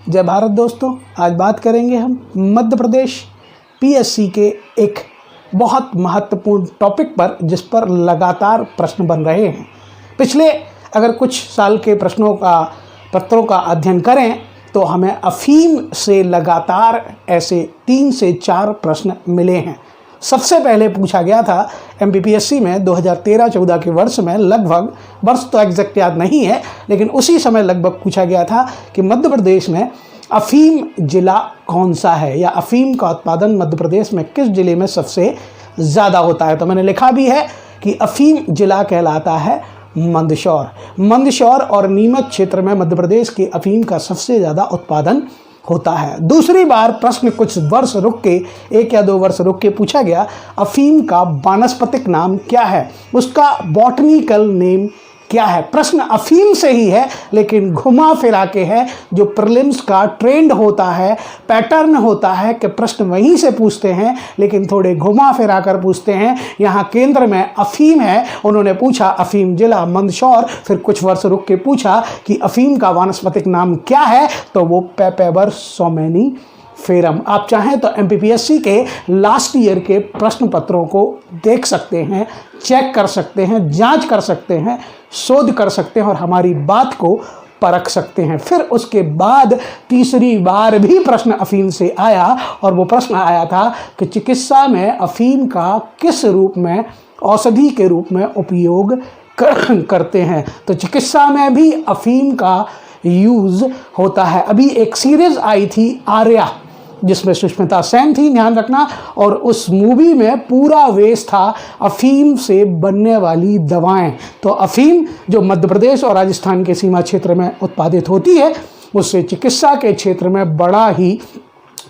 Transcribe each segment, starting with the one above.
जय भारत दोस्तों। आज बात करेंगे हम मध्य प्रदेश पीएससी के एक बहुत महत्वपूर्ण टॉपिक पर, जिस पर लगातार प्रश्न बन रहे हैं। पिछले अगर कुछ साल के पत्रों का अध्ययन करें तो हमें अफीम से लगातार ऐसे 3 से 4 प्रश्न मिले हैं। सबसे पहले पूछा गया था एमपीपीएससी में 2013-14 के वर्ष में, लगभग वर्ष तो एग्जैक्ट याद नहीं है, लेकिन उसी समय लगभग पूछा गया था कि मध्य प्रदेश में अफीम जिला कौन सा है, या अफीम का उत्पादन मध्य प्रदेश में किस जिले में सबसे ज़्यादा होता है। तो मैंने लिखा भी है कि अफीम जिला कहलाता है मंदसौर। मंदसौर और नीमच क्षेत्र में मध्य प्रदेश के अफीम का सबसे ज़्यादा उत्पादन होता है। दूसरी बार प्रश्न कुछ वर्ष रुक के, 1 या 2 वर्ष रुक के पूछा गया, अफीम का वानस्पतिक नाम क्या है, उसका बॉटनिकल नेम क्या है। प्रश्न अफीम से ही है, लेकिन घुमा फिरा के है। जो प्रीलिम्स का ट्रेंड होता है, पैटर्न होता है कि प्रश्न वहीं से पूछते हैं, लेकिन थोड़े घुमा फिरा कर पूछते हैं। यहाँ केंद्र में अफीम है, उन्होंने पूछा अफीम जिला मंदसौर, फिर कुछ वर्ष रुक के पूछा कि अफीम का वानस्पतिक नाम क्या है, तो वो पेपेबर सोमेनी फेरम। आप चाहें तो एमपीपीएससी के लास्ट ईयर के प्रश्न पत्रों को देख सकते हैं, चेक कर सकते हैं, जांच कर सकते हैं, शोध कर सकते हैं और हमारी बात को परख सकते हैं। फिर उसके बाद तीसरी बार भी प्रश्न अफीम से आया, और वो प्रश्न आया था कि चिकित्सा में अफीम का किस रूप में, औषधि के रूप में उपयोग करते हैं। तो चिकित्सा में भी अफीम का यूज़ होता है। अभी एक सीरीज आई थी आर्या, जिसमें सुष्मिता सेन थी, ध्यान रखना, और उस मूवी में पूरा वेश था अफीम से बनने वाली दवाएं। तो अफीम जो मध्य प्रदेश और राजस्थान के सीमा क्षेत्र में उत्पादित होती है, उससे चिकित्सा के क्षेत्र में बड़ा ही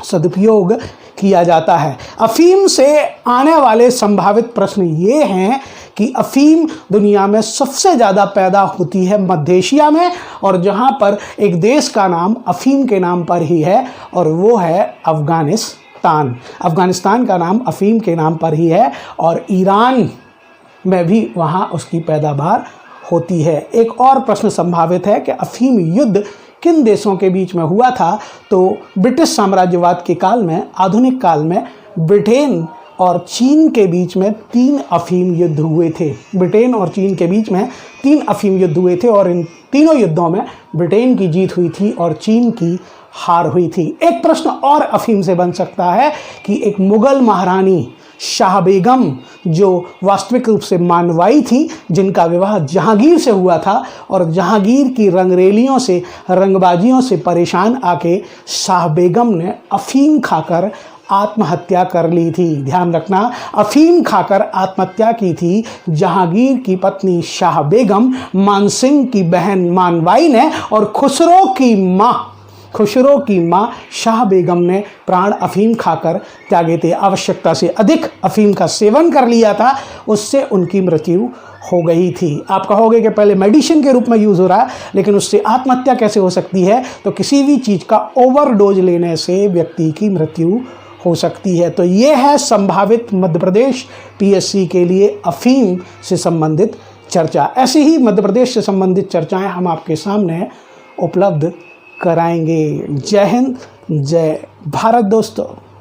सदुपयोग किया जाता है। अफीम से आने वाले संभावित प्रश्न ये हैं कि अफीम दुनिया में सबसे ज़्यादा पैदा होती है मध्य एशिया में, और जहाँ पर एक देश का नाम अफीम के नाम पर ही है, और वो है अफ़गानिस्तान। अफ़गानिस्तान का नाम अफीम के नाम पर ही है, और ईरान में भी वहाँ उसकी पैदावार होती है। एक और प्रश्न संभावित है कि अफीम युद्ध किन देशों के बीच में हुआ था। तो ब्रिटिश साम्राज्यवाद के काल में, आधुनिक काल में, ब्रिटेन और चीन के बीच में 3 अफीम युद्ध हुए थे। ब्रिटेन और चीन के बीच में 3 अफीम युद्ध हुए थे, और इन तीनों युद्धों में ब्रिटेन की जीत हुई थी और चीन की हार हुई थी। एक प्रश्न और अफीम से बन सकता है कि एक मुगल महारानी शाह बेगम, जो वास्तविक रूप से मानवाई थी, जिनका विवाह जहांगीर से हुआ था, और जहांगीर की रंगरेलियों से, रंगबाजियों से परेशान आके शाह बेगम ने अफीम खाकर आत्महत्या कर ली थी। ध्यान रखना, अफीम खाकर आत्महत्या की थी जहांगीर की पत्नी शाह बेगम, मानसिंह की बहन मानवाई ने, और खुसरो की माँ शाह बेगम ने प्राण अफीम खाकर त्यागे थे। आवश्यकता से अधिक अफीम का सेवन कर लिया था, उससे उनकी मृत्यु हो गई थी। आप कहोगे कि पहले मेडिसिन के रूप में यूज़ हो रहा है, लेकिन उससे आत्महत्या कैसे हो सकती है। तो किसी भी चीज़ का ओवरडोज लेने से व्यक्ति की मृत्यु हो सकती है। तो ये है संभावित मध्य प्रदेश पीएससी के लिए अफीम से संबंधित चर्चा। ऐसे ही मध्य प्रदेश से संबंधित चर्चाएं हम आपके सामने उपलब्ध कराएंगे। जय हिंद, जय भारत दोस्तों।